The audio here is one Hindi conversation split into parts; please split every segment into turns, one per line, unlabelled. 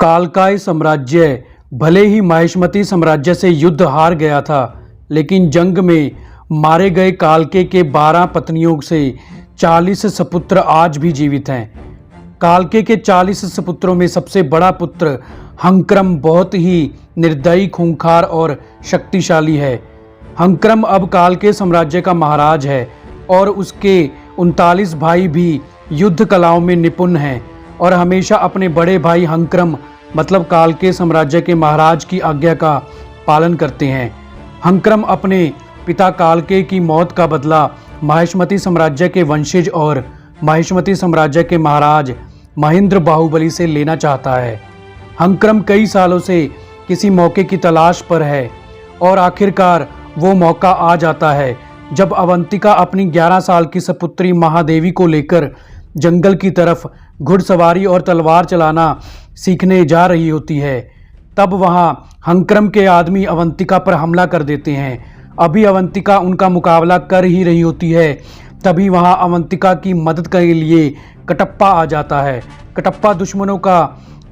कालकाय साम्राज्य भले ही महिष्मती साम्राज्य से युद्ध हार गया था, लेकिन जंग में मारे गए कालके के 12 पत्नियों से 40 सपुत्र आज भी जीवित हैं। कालके के 40 सपुत्रों में सबसे बड़ा पुत्र हंक्रम बहुत ही निर्दयी, खूंखार और शक्तिशाली है। हंक्रम अब कालके साम्राज्य का महाराज है और उसके 39 भाई भी युद्ध कलाओं में निपुण हैं और हमेशा अपने बड़े भाई हंक्रम मतलब कालके साम्राज्य के महाराज की आज्ञा का पालन करते हैं। हंक्रम अपने पिता कालके की मौत का बदला महिष्मती साम्राज्य के वंशज और महिष्मती साम्राज्य के महाराज महेंद्र बाहुबली से लेना चाहता है। हंक्रम कई सालों से किसी मौके की तलाश पर है और आखिरकार वो मौका आ जाता है जब अवंतिका अपनी 11 साल की सपुत्री महादेवी को लेकर जंगल की तरफ घुड़सवारी और तलवार चलाना सीखने जा रही होती है। तब वहां हंक्रम के आदमी अवंतिका पर हमला कर देते हैं। अभी अवंतिका उनका मुकाबला कर ही रही होती है, तभी वहां अवंतिका की मदद के लिए कटप्पा आ जाता है। कटप्पा दुश्मनों का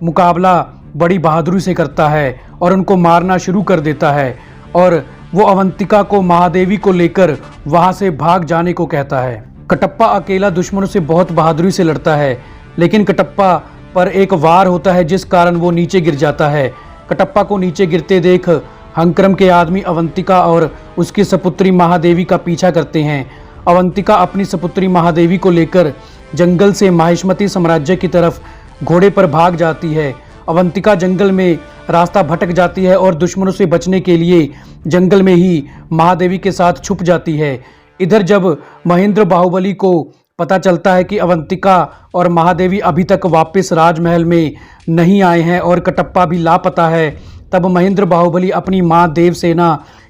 मुकाबला बड़ी बहादुरी से करता है और उनको मारना शुरू कर देता है और वो अवंतिका को महादेवी को लेकर वहां से भाग जाने को कहता है। कटप्पा अकेला दुश्मनों से बहुत बहादुरी से लड़ता है, लेकिन कटप्पा पर एक वार होता है जिस कारण वो नीचे गिर जाता है। कटप्पा को नीचे गिरते देख हंक्रम के आदमी अवंतिका और उसकी सपुत्री महादेवी का पीछा करते हैं। अवंतिका अपनी सपुत्री महादेवी को लेकर जंगल से महिष्मती साम्राज्य की तरफ घोड़े पर भाग जाती है। अवंतिका जंगल में रास्ता भटक जाती है और दुश्मनों से बचने के लिए जंगल में ही महादेवी के साथ छुप जाती है। इधर जब महेंद्र बाहुबली को पता चलता है कि अवंतिका और महादेवी अभी तक वापस राजमहल में नहीं आए हैं और कटप्पा भी लापता है, तब महेंद्र बाहुबली अपनी मां देवसेना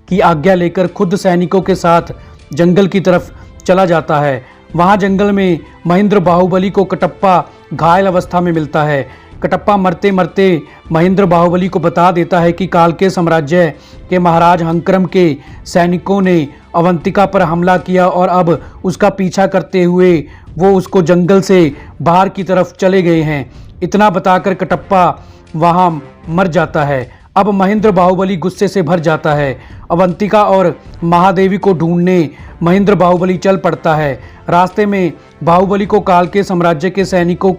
की आज्ञा लेकर खुद सैनिकों के साथ जंगल की तरफ चला जाता है। वहां जंगल में महेंद्र बाहुबली को कटप्पा घायल अवस्था में मिलता है। कटप्पा मरते मरते महेंद्र बाहुबली को बता देता है कि कालके साम्राज्य के महाराज हंक्रम के सैनिकों ने अवंतिका पर हमला किया और अब उसका पीछा करते हुए वो उसको जंगल से बाहर की तरफ चले गए हैं। इतना बताकर कटप्पा वहां मर जाता है। अब महेंद्र बाहुबली गुस्से से भर जाता है। अवंतिका और महादेवी को ढूंढने महेंद्र बाहुबली चल पड़ता है। रास्ते में बाहुबली को कालके साम्राज्य के सैनिकों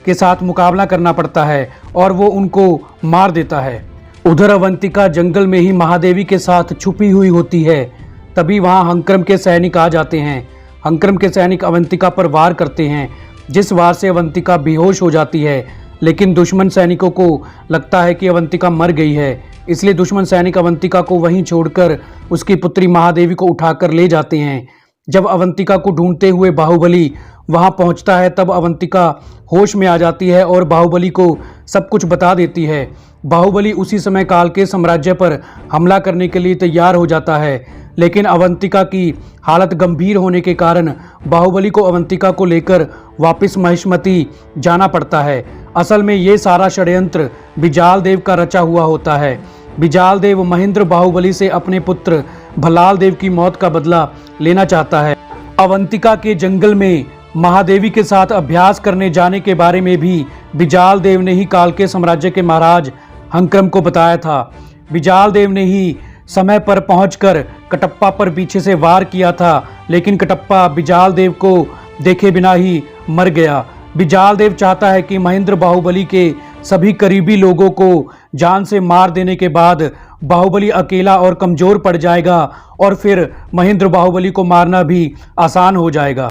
के साथ मुकाबला करना पड़ता है और वो उनको मार देता है। उधर अवंतिका जंगल में ही महादेवी के साथ छुपी हुई होती है। तभी वहां हंक्रम के सैनिक आ जाते हैं। हंक्रम के सैनिक अवंतिका पर वार करते हैं, जिस वार से अवंतिका बेहोश हो जाती है। लेकिन दुश्मन सैनिकों को लगता है कि अवंतिका मर गई है, इसलिए दुश्मन सैनिक अवंतिका को वहीं छोड़कर उसकी पुत्री महादेवी को उठाकर ले जाते हैं। जब अवंतिका को ढूंढते हुए बाहुबली वहां पहुंचता है, तब अवंतिका होश में आ जाती है और बाहुबली को सब कुछ बता देती है। बाहुबली उसी समय कालके साम्राज्य पर हमला करने के लिए तैयार हो जाता है, लेकिन अवंतिका की हालत गंभीर होने के कारण बाहुबली को अवंतिका को लेकर वापस महिष्मती जाना पड़ता है। असल में ये सारा षड्यंत्र बिजाल देव का रचा हुआ होता है। बिजाल देव महेंद्र बाहुबली से अपने पुत्र भल्लाल देव की मौत का बदला लेना चाहता है। अवंतिका के जंगल में महादेवी के साथ अभ्यास करने जाने के बारे में भी बिजाल देव ने ही कालके साम्राज्य के महाराज हंक्रम को बताया था। बिजाल देव ने ही समय पर पहुंचकर कटप्पा पर पीछे से वार किया था, लेकिन कटप्पा बिजाल देव को देखे बिना ही मर गया। बिजाल देव चाहता है कि महेंद्र बाहुबली के सभी करीबी लोगों को जान से मार देने के बाद बाहुबली अकेला और कमजोर पड़ जाएगा और फिर महेंद्र बाहुबली को मारना भी आसान हो जाएगा।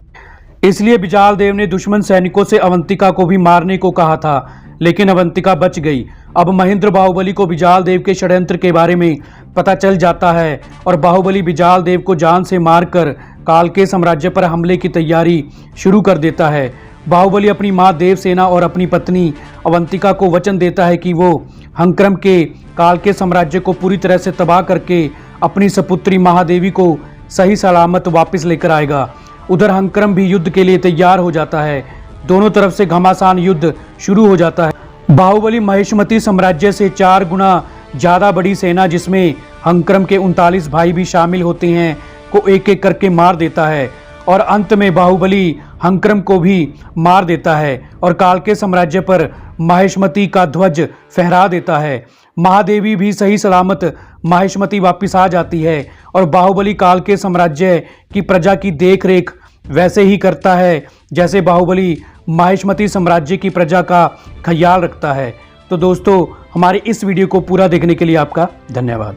इसलिए बिजाल देव ने दुश्मन सैनिकों से अवंतिका को भी मारने को कहा था, लेकिन अवंतिका बच गई। अब महेंद्र बाहुबली को बिजाल देव के षड्यंत्र के बारे में पता चल जाता है और बाहुबली बिजाल देव को जान से मारकर कालके साम्राज्य पर हमले की तैयारी शुरू कर देता है। बाहुबली अपनी मां देवसेना और अपनी पत्नी अवंतिका को वचन देता है कि वो हंक्रम के कालके साम्राज्य को पूरी तरह से तबाह करके अपनी सपुत्री महादेवी को सही सलामत वापस लेकर आएगा। उधर हंक्रम भी युद्ध के लिए तैयार हो जाता है। दोनों तरफ से घमासान युद्ध शुरू हो जाता है। बाहुबली महिष्मती साम्राज्य से 4 गुना ज्यादा बड़ी सेना, जिसमें हंक्रम के 39 भाई भी शामिल होते हैं, को एक एक करके मार देता है। और अंत में बाहुबली हंक्रम को भी मार देता है और कालके साम्राज्य पर माहिष्मती का ध्वज फहरा देता है। महादेवी भी सही सलामत माहिष्मती वापस आ जाती है और बाहुबली कालके साम्राज्य की प्रजा की देख-रेख वैसे ही करता है जैसे बाहुबली माहिष्मती साम्राज्य की प्रजा का ख्याल रखता है। तो दोस्तों, हमारे इस वीडियो को पूरा देखने के लिए आपका धन्यवाद।